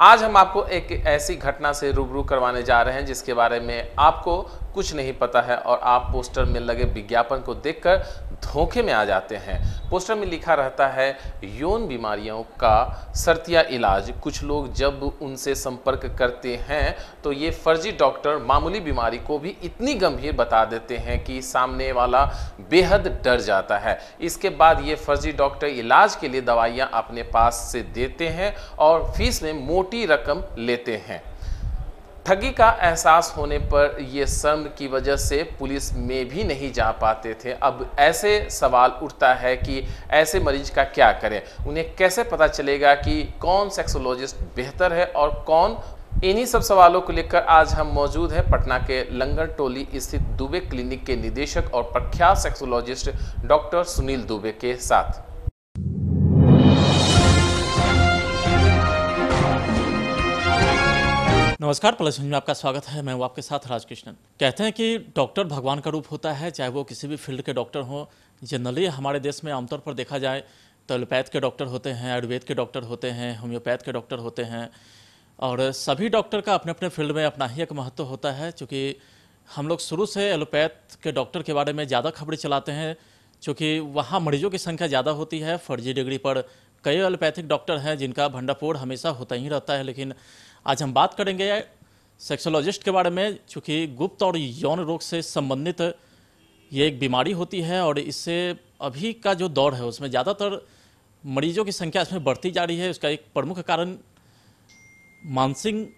आज हम आपको एक ऐसी घटना से रूबरू करवाने जा रहे हैं जिसके बारे में आपको कुछ नहीं पता है और आप पोस्टर में लगे विज्ञापन को देखकर धोखे में आ जाते हैं। पोस्टर में लिखा रहता है यौन बीमारियों का शर्तिया इलाज। कुछ लोग जब उनसे संपर्क करते हैं तो ये फर्जी डॉक्टर मामूली बीमारी को भी इतनी गंभीर बता देते हैं कि सामने वाला बेहद डर जाता है। इसके बाद ये फर्जी डॉक्टर इलाज के लिए दवाइयां अपने पास से देते हैं और फीस में मोटी रकम लेते हैं। ठगी का एहसास होने पर ये शर्म की वजह से पुलिस में भी नहीं जा पाते थे। अब ऐसे सवाल उठता है कि ऐसे मरीज का क्या करें, उन्हें कैसे पता चलेगा कि कौन सेक्सोलॉजिस्ट बेहतर है और कौन। इन्हीं सब सवालों को लेकर आज हम मौजूद हैं पटना के लंगर टोली स्थित दुबे क्लिनिक के निदेशक और प्रख्यात सेक्सोलॉजिस्ट डॉक्टर सुनील दुबे के साथ। नमस्कार, प्लस में आपका स्वागत है। मैं हूं आपके साथ राजकृष्णन। कहते हैं कि डॉक्टर भगवान का रूप होता है, चाहे वो किसी भी फील्ड के डॉक्टर हों। जनरली हमारे देश में आमतौर पर देखा जाए तो एलोपैथ के डॉक्टर होते हैं, आयुर्वेद के डॉक्टर होते हैं, होम्योपैथ के डॉक्टर होते हैं और सभी डॉक्टर का अपने अपने फील्ड में अपना ही एक महत्व होता है। चूँकि हम लोग शुरू से एलोपैथ के डॉक्टर के बारे में ज़्यादा खबरें चलाते हैं, चूँकि वहाँ मरीजों की संख्या ज़्यादा होती है। फर्जी डिग्री पर कई एलोपैथिक डॉक्टर हैं जिनका भंडाफोड़ हमेशा होता ही रहता है। लेकिन आज हम बात करेंगे सेक्सोलॉजिस्ट के बारे में। चूँकि गुप्त और यौन रोग से संबंधित ये एक बीमारी होती है और इससे अभी का जो दौर है उसमें ज़्यादातर मरीजों की संख्या इसमें बढ़ती जा रही है। उसका एक प्रमुख कारण मानसिक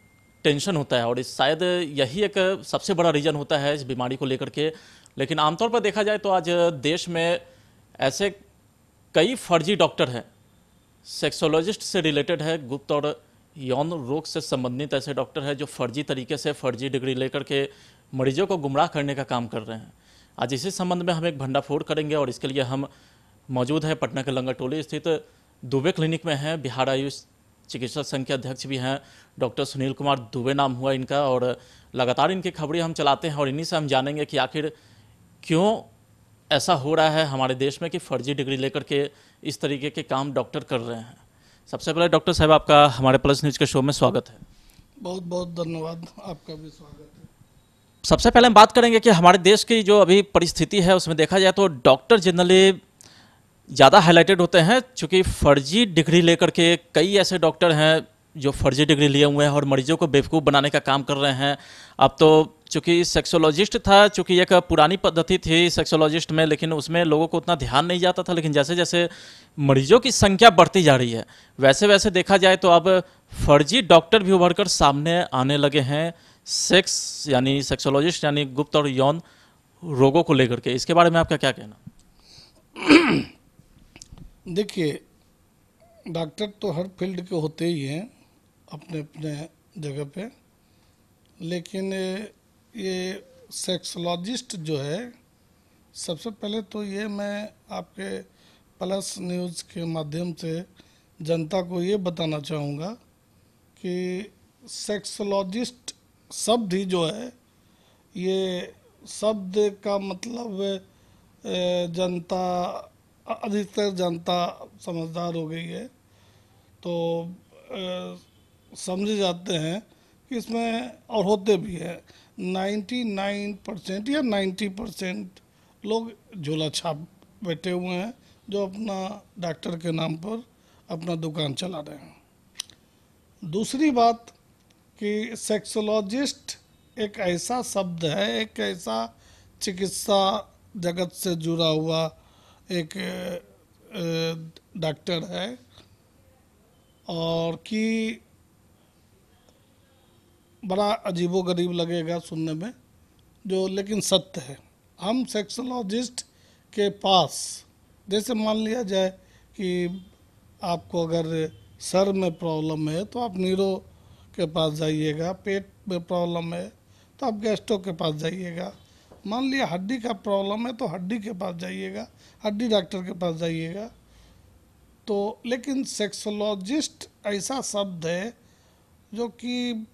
टेंशन होता है और इस शायद यही एक सबसे बड़ा रीज़न होता है इस बीमारी को लेकर के। लेकिन आमतौर पर देखा जाए तो आज देश में ऐसे कई फर्जी डॉक्टर हैं, सेक्सोलॉजिस्ट से रिलेटेड है, गुप्त और यौन रोग से संबंधित ऐसे डॉक्टर हैं जो फर्जी तरीके से फर्जी डिग्री लेकर के मरीजों को गुमराह करने का काम कर रहे हैं। आज इसी संबंध में हम एक भंडाफोड़ करेंगे और इसके लिए हम मौजूद हैं पटना के लंगर टोली स्थित दुबे क्लिनिक में हैं। बिहार आयुष चिकित्सा संघ के अध्यक्ष भी हैं, डॉक्टर सुनील कुमार दुबे नाम हुआ इनका और लगातार इनकी खबरें हम चलाते हैं और इन्हीं से हम जानेंगे कि आखिर क्यों ऐसा हो रहा है हमारे देश में कि फर्जी डिग्री लेकर के इस तरीके के काम डॉक्टर कर रहे हैं। सबसे पहले डॉक्टर साहब, आपका हमारे प्लस न्यूज़ के शो में स्वागत है। बहुत बहुत धन्यवाद, आपका भी स्वागत है। सबसे पहले हम बात करेंगे कि हमारे देश की जो अभी परिस्थिति है उसमें देखा जाए तो डॉक्टर जनरली ज़्यादा हाईलाइटेड होते हैं, चूँकि फर्जी डिग्री लेकर के कई ऐसे डॉक्टर हैं जो फर्जी डिग्री लिए हुए हैं और मरीजों को बेवकूफ़ बनाने का काम कर रहे हैं। अब तो चूँकि सेक्सोलॉजिस्ट था, चूँकि एक पुरानी पद्धति थी सेक्सोलॉजिस्ट में, लेकिन उसमें लोगों को उतना ध्यान नहीं जाता था। लेकिन जैसे जैसे मरीजों की संख्या बढ़ती जा रही है वैसे वैसे देखा जाए तो अब फर्जी डॉक्टर भी उभर कर सामने आने लगे हैं, सेक्स यानी सेक्सोलॉजिस्ट यानी गुप्त और यौन रोगों को लेकर के। इसके बारे में आपका क्या कहना? देखिए, डॉक्टर तो हर फील्ड के होते ही हैं अपने अपने जगह पे, लेकिन ये सेक्सोलॉजिस्ट जो है, सबसे पहले तो ये मैं आपके प्लस न्यूज़ के माध्यम से जनता को ये बताना चाहूँगा कि सेक्सोलॉजिस्ट शब्द ही जो है, ये शब्द का मतलब जनता, अधिकतर जनता समझदार हो गई है तो समझे जाते हैं कि इसमें, और होते भी हैं, 99% या 90% लोग झोला छाप बैठे हुए हैं जो अपना डॉक्टर के नाम पर अपना दुकान चला रहे हैं। दूसरी बात कि सेक्सोलॉजिस्ट एक ऐसा शब्द है, एक ऐसा चिकित्सा जगत से जुड़ा हुआ एक डॉक्टर है और कि बड़ा अजीबोगरीब लगेगा सुनने में, जो लेकिन सत्य है। हम सेक्सोलॉजिस्ट के पास, जैसे मान लिया जाए कि आपको अगर सर में प्रॉब्लम है तो आप न्यूरो के पास जाइएगा, पेट में प्रॉब्लम है तो आप गैस्ट्रो के पास जाइएगा, मान लिया हड्डी का प्रॉब्लम है तो हड्डी के पास जाइएगा, हड्डी डॉक्टर के पास जाइएगा। तो लेकिन सेक्सोलॉजिस्ट ऐसा शब्द है जो कि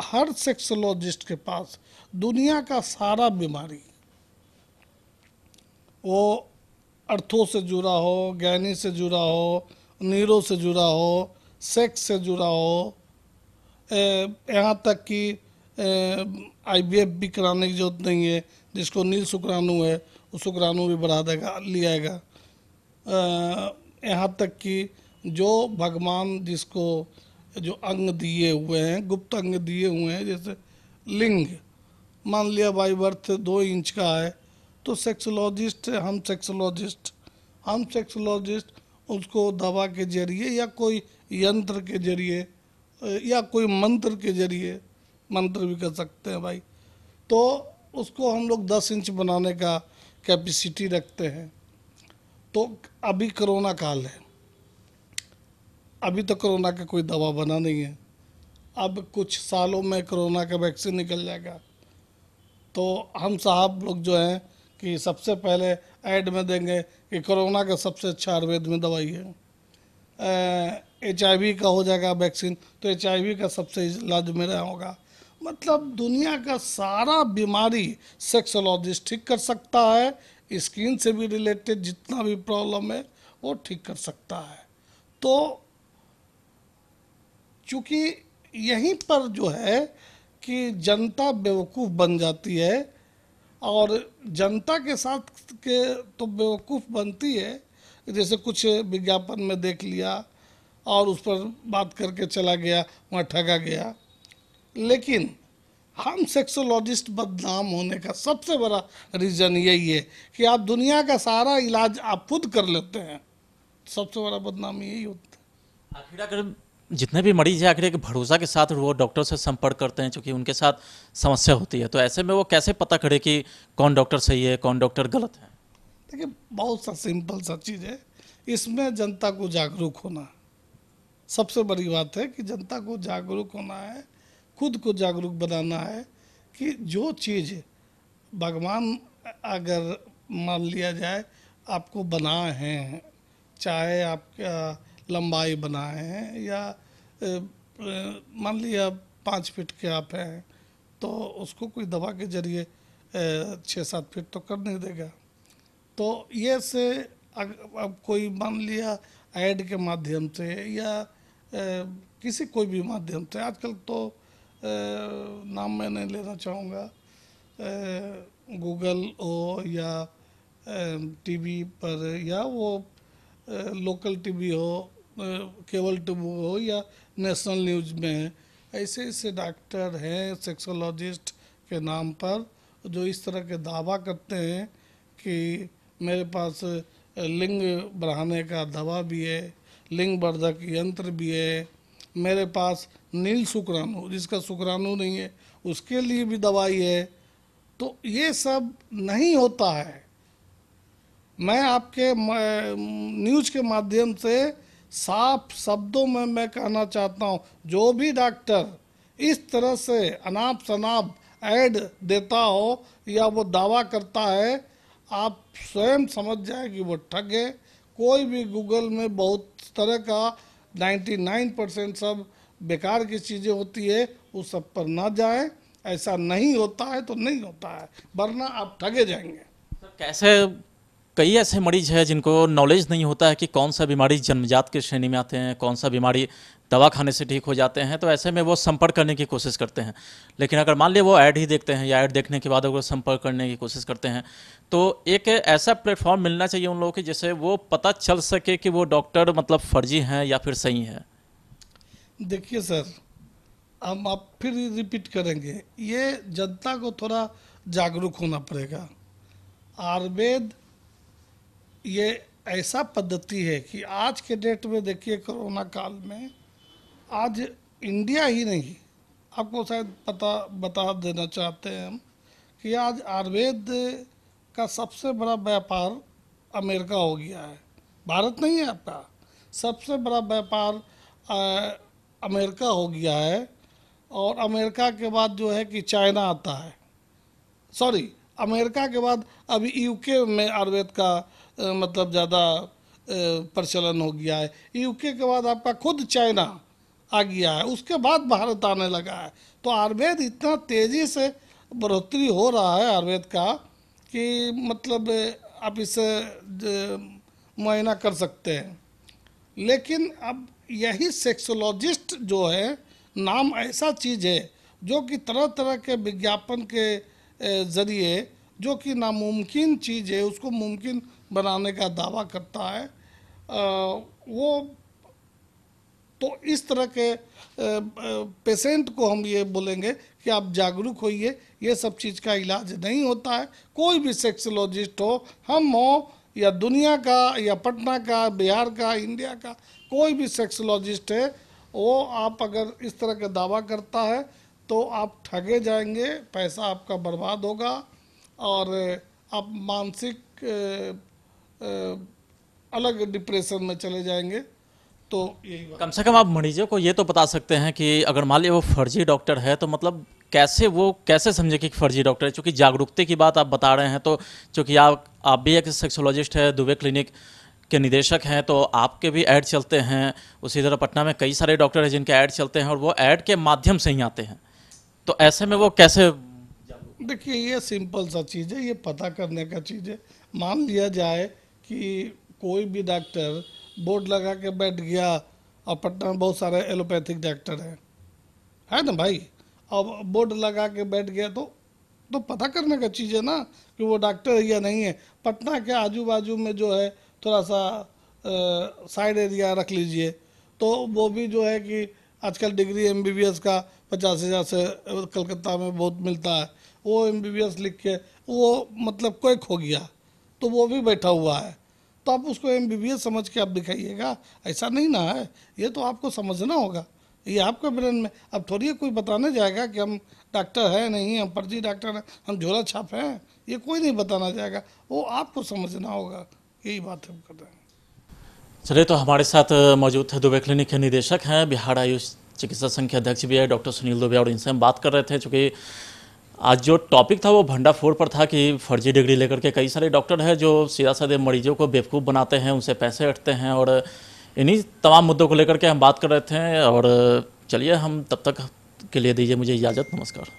हर सेक्सोलॉजिस्ट के पास दुनिया का सारा बीमारी, वो अर्थों से जुड़ा हो, गैनी से जुड़ा हो, न्यूरो से जुड़ा हो, सेक्स से जुड़ा हो, यहाँ तक कि IVF भी कराने की जरूरत नहीं है। जिसको नील शुक्राणु है वो शुक्राणु भी बढ़ा देगा, ले आएगा। यहाँ तक कि जो भगवान जिसको जो अंग दिए हुए हैं, गुप्त अंग दिए हुए हैं, जैसे लिंग, मान लिया बाई बर्थ 2 इंच का है, तो सेक्सोलॉजिस्ट, हम सेक्सोलॉजिस्ट उसको दवा के जरिए या कोई यंत्र के जरिए या कोई मंत्र के जरिए, मंत्र भी कर सकते हैं भाई, तो उसको हम लोग 10 इंच बनाने का कैपेसिटी रखते हैं। तो अभी कोरोना काल है, अभी तो कोरोना का कोई दवा बना नहीं है, अब कुछ सालों में कोरोना का वैक्सीन निकल जाएगा। तो हम साहब लोग जो हैं कि सबसे पहले ऐड में देंगे कि कोरोना का सबसे अच्छा आयुर्वेद में दवाई है। HIV का हो जाएगा वैक्सीन, तो HIV का सबसे इलाज मेरा होगा। मतलब दुनिया का सारा बीमारी सेक्सोलॉजिस्ट ठीक कर सकता है, स्किन से भी रिलेटेड जितना भी प्रॉब्लम है वो ठीक कर सकता है। तो चूँकि यहीं पर जो है कि जनता बेवकूफ़ बन जाती है, और जनता के साथ के तो बेवकूफ़ बनती है, जैसे कुछ विज्ञापन में देख लिया और उस पर बात करके चला गया, वहाँ ठगा गया। लेकिन हम सेक्सोलॉजिस्ट बदनाम होने का सबसे बड़ा रीज़न यही है कि आप दुनिया का सारा इलाज आप खुद कर लेते हैं, सबसे बड़ा बदनामी यही होता है। आखिर अगर जितने भी मरीज हैं आखिर एक भरोसा के साथ वो डॉक्टर से संपर्क करते हैं, क्योंकि उनके साथ समस्या होती है, तो ऐसे में वो कैसे पता करे कि कौन डॉक्टर सही है, कौन डॉक्टर गलत है? देखिए, बहुत सा सिंपल सा चीज़ है, इसमें जनता को जागरूक होना सबसे बड़ी बात है कि जनता को जागरूक होना है, खुद को जागरूक बनाना है कि जो चीज़ भगवान अगर मान लिया जाए आपको बनाए हैं, चाहे आपका लंबाई बनाए हैं या मान लिया 5 फीट के आप हैं, तो उसको कोई दवा के जरिए 6-7 फीट तो कर नहीं देगा। तो ये से अब कोई मान लिया ऐड के माध्यम से या किसी कोई भी माध्यम से, आजकल तो नाम मैं नहीं लेना चाहूँगा, गूगल हो या टीवी पर या वो लोकल टीवी हो, केबल टीवी हो या नेशनल न्यूज़ में, ऐसे ऐसे डॉक्टर हैं सेक्सोलॉजिस्ट के नाम पर जो इस तरह के दावा करते हैं कि मेरे पास लिंग बढ़ाने का दवा भी है, लिंग वर्धक यंत्र भी है, मेरे पास नील शुक्राणु, जिसका शुक्राणु नहीं है उसके लिए भी दवाई है। तो ये सब नहीं होता है। मैं आपके न्यूज़ के माध्यम से साफ शब्दों में मैं कहना चाहता हूँ, जो भी डॉक्टर इस तरह से अनाप शनाप ऐड देता हो या वो दावा करता है, आप स्वयं समझ जाए कि वो ठग है। कोई भी गूगल में बहुत तरह का 99% सब बेकार की चीज़ें होती है, उस सब पर ना जाएं। ऐसा नहीं होता है तो नहीं होता है, वरना आप ठगे जाएंगे। कैसे कई ऐसे मरीज हैं जिनको नॉलेज नहीं होता है कि कौन सा बीमारी जन्मजात की श्रेणी में आते हैं, कौन सा बीमारी दवा खाने से ठीक हो जाते हैं, तो ऐसे में वो संपर्क करने की कोशिश करते हैं। लेकिन अगर मान लिया वो ऐड ही देखते हैं या ऐड देखने के बाद अगर संपर्क करने की कोशिश करते हैं, तो एक ऐसा प्लेटफॉर्म मिलना चाहिए उन लोगों की जिससे वो पता चल सके कि वो डॉक्टर मतलब फर्जी हैं या फिर सही हैं। देखिए सर, हम आप फिर रिपीट करेंगे, ये जनता को थोड़ा जागरूक होना पड़ेगा। आयुर्वेद ये ऐसा पद्धति है कि आज के डेट में देखिए, कोरोना काल में आज इंडिया ही नहीं, आपको शायद बता देना चाहते हैं हम कि आज आयुर्वेद का सबसे बड़ा व्यापार अमेरिका हो गया है। भारत नहीं है आपका, सबसे बड़ा व्यापार अमेरिका हो गया है। और अमेरिका के बाद जो है कि चाइना आता है, सॉरी अमेरिका के बाद अभी यूके में आयुर्वेद का मतलब ज़्यादा प्रचलन हो गया है। यूके के बाद आपका खुद चाइना आ गया है, उसके बाद भारत आने लगा है। तो आयुर्वेद इतना तेज़ी से बढ़ोतरी हो रहा है आयुर्वेद का कि मतलब आप इसे मुआयना कर सकते हैं। लेकिन अब यही सेक्सोलॉजिस्ट जो है नाम ऐसा चीज़ है जो कि तरह तरह के विज्ञापन के ज़रिए जो कि नामुमकिन चीज़ है उसको मुमकिन बनाने का दावा करता है। वो तो इस तरह के पेशेंट को हम ये बोलेंगे कि आप जागरूक होइए, ये सब चीज़ का इलाज नहीं होता है। कोई भी सेक्सोलॉजिस्ट हो, हम हो या दुनिया का या पटना का, बिहार का, इंडिया का, कोई भी सेक्सोलॉजिस्ट है, वो आप अगर इस तरह का दावा करता है तो आप ठगे जाएंगे, पैसा आपका बर्बाद होगा और आप मानसिक अलग डिप्रेशन में चले जाएंगे। तो यही बात। कम से कम आप मरीजों को ये तो बता सकते हैं कि अगर मान लिया वो फर्जी डॉक्टर है तो मतलब कैसे समझे कि फर्जी डॉक्टर है। चूँकि जागरूकता की बात आप बता रहे हैं, तो चूँकि आप भी एक सेक्सोलॉजिस्ट है, दुबे क्लिनिक के निदेशक हैं, तो आपके भी ऐड चलते हैं। उसी तरह पटना में कई सारे डॉक्टर हैं जिनके ऐड चलते हैं और वो ऐड के माध्यम से ही आते हैं। तो ऐसे में वो कैसे? देखिए, ये सिंपल सा चीज़ है, ये पता करने का चीज़ है। मान लिया जाए कि कोई भी डॉक्टर बोर्ड लगा के बैठ गया और पटना में बहुत सारे एलोपैथिक डॉक्टर हैं, है ना भाई, अब बोर्ड लगा के बैठ गया तो पता करने का चीज़ है ना कि वो डॉक्टर है या नहीं है। पटना के आजू बाजू में जो है थोड़ा सा साइड एरिया रख लीजिए, तो वो भी जो है कि आजकल डिग्री MBBS का 50,000 से कलकत्ता में बहुत मिलता है, वो MBBS लिख के वो मतलब कोई खो गया तो वो भी बैठा हुआ है, तो आप उसको MBBS समझ के आप दिखाइएगा, ऐसा नहीं ना है। ये तो आपको समझना होगा, ये आपके ब्रेन में। अब थोड़ी कोई बताने जाएगा कि हम डॉक्टर है नहीं, हम फर्जी डॉक्टर हैं, हम झोला छाप हैं, ये कोई नहीं बताना जाएगा, वो आपको समझना होगा। यही बात हम कर रहे हैं। चलिए, तो हमारे साथ मौजूद थे दुबे क्लिनिक के निदेशक हैं, बिहार आयुष चिकित्सा संघ के अध्यक्ष भी है डॉक्टर सुनील दुबे, और इनसे हम बात कर रहे थे। चूँकि आज जो टॉपिक था वो भंडाफोड़ पर था कि फर्जी डिग्री लेकर के कई सारे डॉक्टर हैं जो सीधा साधे मरीजों को बेवकूफ़ बनाते हैं, उनसे पैसे हटते हैं, और इन्हीं तमाम मुद्दों को लेकर के हम बात कर रहे थे। और चलिए, हम तब तक के लिए दीजिए मुझे इजाज़त। नमस्कार।